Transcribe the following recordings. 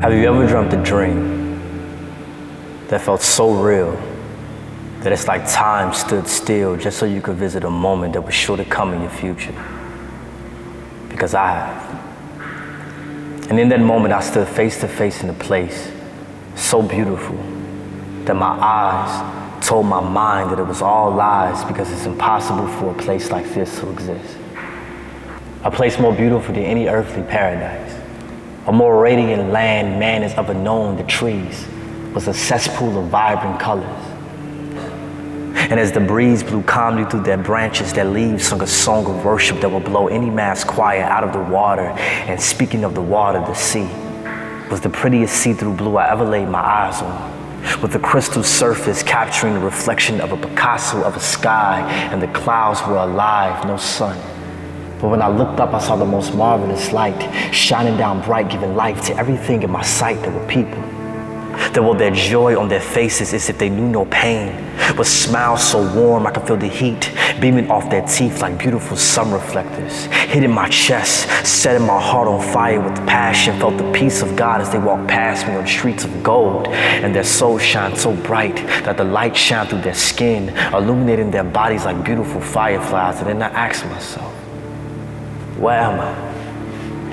Have you ever dreamt a dream that felt so real that it's like time stood still just so you could visit a moment that was sure to come in your future? Because I have. And in that moment, I stood face to face in a place so beautiful that my eyes told my mind that it was all lies, because it's impossible for a place like this to exist. A place more beautiful than any earthly paradise. A more radiant land man has ever known. The trees was a cesspool of vibrant colors. And as the breeze blew calmly through their branches, their leaves sung a song of worship that would blow any mass choir out of the water. And speaking of the water, the sea was the prettiest see-through blue I ever laid my eyes on, with the crystal surface capturing the reflection of a Picasso of a sky, and the clouds were alive, no sun. But when I looked up, I saw the most marvelous light shining down bright, giving life to everything in my sight. There were people that wore their joy on their faces as if they knew no pain, with smiles so warm I could feel the heat beaming off their teeth like beautiful sun reflectors. Hitting my chest, setting my heart on fire with passion. Felt the peace of God as they walked past me on streets of gold, and their souls shined so bright that the light shined through their skin, illuminating their bodies like beautiful fireflies. And then I asked myself, where am I?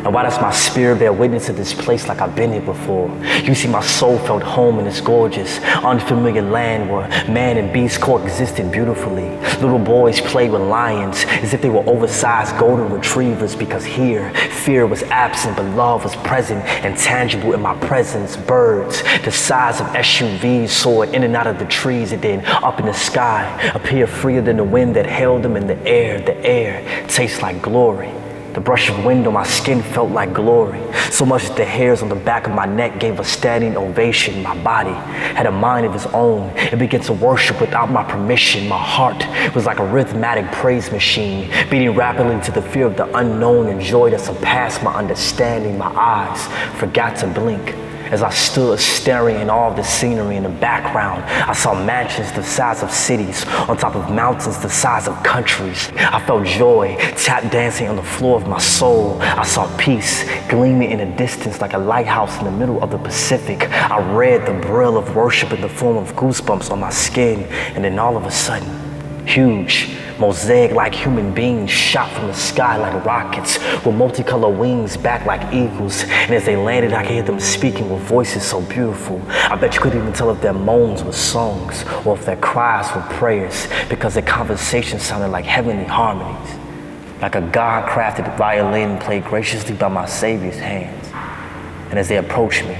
And why does my spirit bear witness to this place like I've been here before? You see, my soul felt home in this gorgeous, unfamiliar land where man and beast coexisted beautifully. Little boys played with lions as if they were oversized golden retrievers, because here, fear was absent, but love was present and tangible in my presence. Birds, the size of SUVs, soared in and out of the trees, and then up in the sky, appeared freer than the wind that held them in the air. The air tastes like glory. The brush of wind on my skin felt like glory, so much that the hairs on the back of my neck gave a standing ovation. My body had a mind of its own. It began to worship without my permission. My heart was like a rhythmic praise machine, beating rapidly to the fear of the unknown and joy that surpassed my understanding. My eyes forgot to blink as I stood staring in all of the scenery in the background. I saw mansions the size of cities on top of mountains the size of countries. I felt joy tap dancing on the floor of my soul. I saw peace gleaming in the distance like a lighthouse in the middle of the Pacific. I read the braille of worship in the form of goosebumps on my skin, and then all of a sudden, huge, mosaic-like human beings shot from the sky like rockets with multicolored wings back like eagles. And as they landed, I could hear them speaking with voices so beautiful. I bet you couldn't even tell if their moans were songs or if their cries were prayers, because their conversation sounded like heavenly harmonies, like a God-crafted violin played graciously by my Savior's hands. And as they approached me,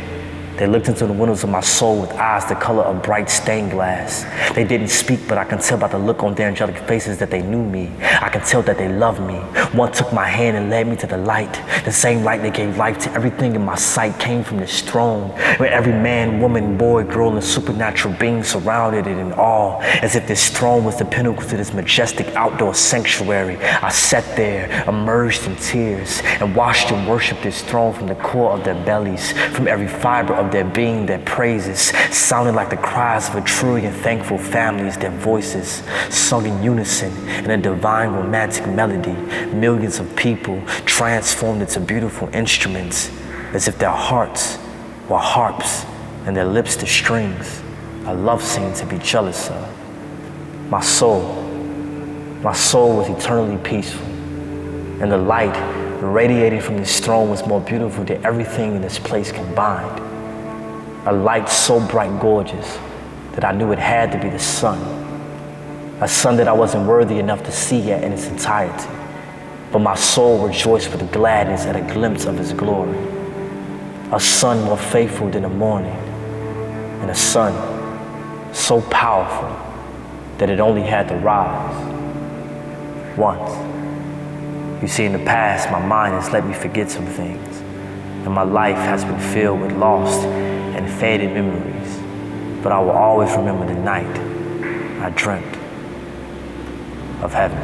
they looked into the windows of my soul with eyes the color of bright stained glass. They didn't speak, but I can tell by the look on their angelic faces that they knew me. I can tell that they loved me. One took my hand and led me to the light. The same light that gave life to everything in my sight came from this throne, where every man, woman, boy, girl, and supernatural being surrounded it in awe, as if this throne was the pinnacle to this majestic outdoor sanctuary. I sat there, immersed in tears, and watched them worship this throne from the core of their bellies, from every fiber of their being. Their praises sounded like the cries of a truly and thankful families. Their voices sung in unison in a divine romantic melody. Millions of people transformed into beautiful instruments, as if their hearts were harps and their lips the strings. A love scene to be jealous of. My soul was eternally peaceful, and the light radiating from this throne was more beautiful than everything in this place combined. A light so bright, gorgeous, that I knew it had to be the sun. A sun that I wasn't worthy enough to see yet in its entirety. But my soul rejoiced with gladness at a glimpse of its glory. A sun more faithful than the morning, and a sun so powerful that it only had to rise once. You see, in the past, my mind has let me forget some things, and my life has been filled with lost and faded memories. But I will always remember the night I dreamt of heaven.